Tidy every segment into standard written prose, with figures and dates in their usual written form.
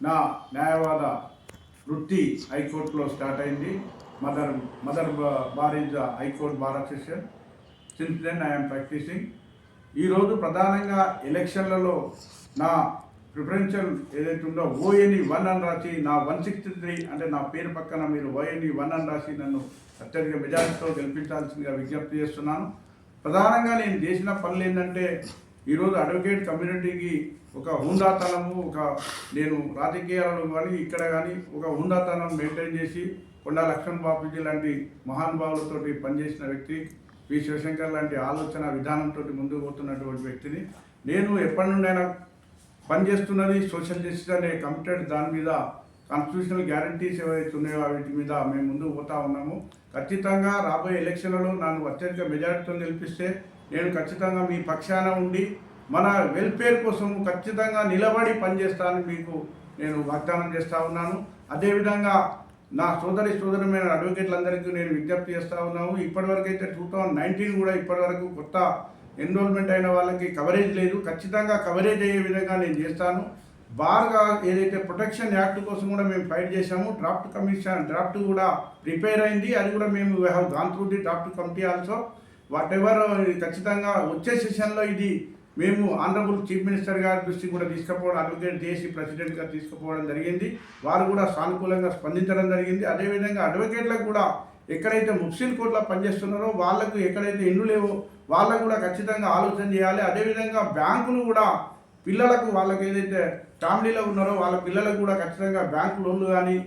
నా న్యాయవాద వృత్తి హైకోర్టులో స్టార్ట్ అయింది. Mother bar is the high court bar association. Since then I'm practising. ఈరోజు ప్రధానంగా ఎలక్షన్లలో నా ప్రిఫరెన్షియల్ ఏదైతే ఉందో ఓఎన్ఈ 1 అని రాసి నా 163 అంటే నా పేరు పక్కన మీరు ఓఎన్ఈ 1 అని రాసి నన్ను అత్యధిక మెజారిటీతో గెలిపించాల్సిందిగా విజ్ఞప్తి చేస్తున్నాను. ప్రధానంగా నేను చేసిన పనులు ఏంటంటే ఈరోజు అడ్వకేట్ కమ్యూనిటీకి ఒక హుందాతనము, నేను రాజకీయాలలో కానీ ఇక్కడ కానీ ఒక హుందాతనం మెయింటైన్ చేసి కొండా లక్ష్మణ్ బాపూజీ లాంటి మహానుభావులతో పనిచేసిన వ్యక్తి, పి శివశంకర్ లాంటి ఆలోచన విధానంతో ముందుకు పోతున్నటువంటి వ్యక్తిని. నేను ఎప్పటి నుండైనా పనిచేస్తున్నది సోషల్ జస్టిస్ అనే కమిటెడ్ దాని మీద, కాన్స్టిట్యూషనల్ గ్యారంటీస్ ఏవైతే ఉన్నాయో వీటి మీద మేము ముందుకు పోతా ఉన్నాము. ఖచ్చితంగా రాబోయే ఎలక్షన్లలో నన్ను అత్యధిక మెజారిటీతో గెలిపిస్తే నేను ఖచ్చితంగా మీ పక్షాన ఉండి మన వెల్ఫేర్ కోసం ఖచ్చితంగా నిలబడి పనిచేస్తానని మీకు నేను వాగ్దానం చేస్తూ ఉన్నాను. అదేవిధంగా నా సోదరమైన అడ్వకేట్లందరికీ నేను విజ్ఞప్తి చేస్తూ ఉన్నాను. ఇప్పటివరకు అయితే 2019 కూడా ఇప్పటివరకు కొత్త ఎన్రోల్మెంట్ అయిన వాళ్ళకి కవరేజ్ లేదు. ఖచ్చితంగా కవరేజ్ అయ్యే విధంగా నేను చేస్తాను. బార్గా ఏదైతే ప్రొటెక్షన్ యాక్ట్ కోసం కూడా మేము ఫైట్ చేశాము. డ్రాఫ్ట్ కూడా ప్రిపేర్ అయింది. అది కూడా మేము we have gone through the draft committee also. What ever ఖచ్చితంగా వచ్చే సెషన్లో ఇది మేము ఆనరబుల్ చీఫ్ మినిస్టర్ గారి దృష్టికి కూడా తీసుకుపోవడం, అడ్వకేట్ జేసీ ప్రెసిడెంట్గా తీసుకుపోవడం జరిగింది. వారు కూడా సానుకూలంగా స్పందించడం జరిగింది. అదేవిధంగా అడ్వకేట్లకు కూడా ఎక్కడైతే ముఫ్సిల్ కోర్టులో పనిచేస్తున్నారో వాళ్ళకు ఎక్కడైతే ఇండ్లు లేవో వాళ్ళకు కూడా ఖచ్చితంగా ఆలోచన చేయాలి. అదేవిధంగా బ్యాంకులు కూడా పిల్లలకు, వాళ్ళకి ఏదైతే ఫ్యామిలీలో ఉన్నారో వాళ్ళ పిల్లలకు కూడా ఖచ్చితంగా బ్యాంకు లోన్లు కానీ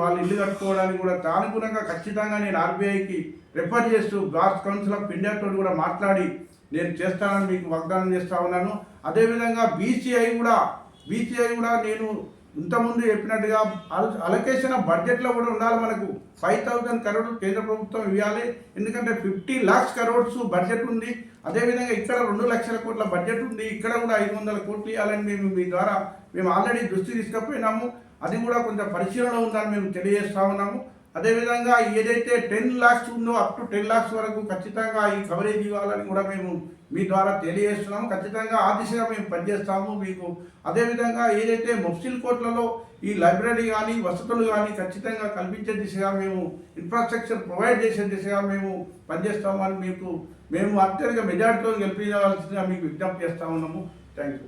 వాళ్ళు ఇల్లు కట్టుకోవడానికి కూడా అనుగుణంగా ఖచ్చితంగా నేను ఆర్బీఐకి రిఫర్ చేస్తూ బార్ కౌన్సిల్ ఆఫ్ ఇండియాతో కూడా మాట్లాడి నేను చేస్తానని మీకు వాగ్దానం చేస్తూ ఉన్నాను. అదేవిధంగా బీసీఐ కూడా నేను ఇంతకుముందు చెప్పినట్టుగా అలొకేషన్ ఆఫ్ బడ్జెట్లో కూడా ఉండాలి. మనకు 5,000 crores కేంద్ర ప్రభుత్వం ఇవ్వాలి. ఎందుకంటే 50 lakhs crores బడ్జెట్ ఉంది. అదేవిధంగా ఇక్కడ 2 లక్షల కోట్ల బడ్జెట్ ఉంది. ఇక్కడ కూడా 500 కోట్లు ఇవ్వాలని మీ ద్వారా ఆల్రెడీ దృష్టి తీసుకుపోయినాము. అది కూడా కొంచెం పరిశీలన ఉందని మేము తెలియజేస్తా ఉన్నాము. అదేవిధంగా ఏదైతే 10 lakhs ఉందో అప్ టు 10 lakhs వరకు ఖచ్చితంగా ఈ కవరేజ్ ఇవ్వాలని కూడా మేము మీ ద్వారా తెలియజేస్తున్నాము. ఖచ్చితంగా ఆ దిశగా మేము పనిచేస్తాము మీకు. అదేవిధంగా ఏదైతే ముఫ్సిల్ కోర్టులలో ఈ లైబ్రరీ కానీ వసతులు కానీ ఖచ్చితంగా కల్పించే దిశగా మేము ఇన్ఫ్రాస్ట్రక్చర్ ప్రొవైడ్ చేసే దిశగా మేము పనిచేస్తామని మేము అత్యధిక మెజార్టీతో గెలిపించవలసిందిగా మీకు విజ్ఞప్తి చేస్తూ ఉన్నాము. Thank you.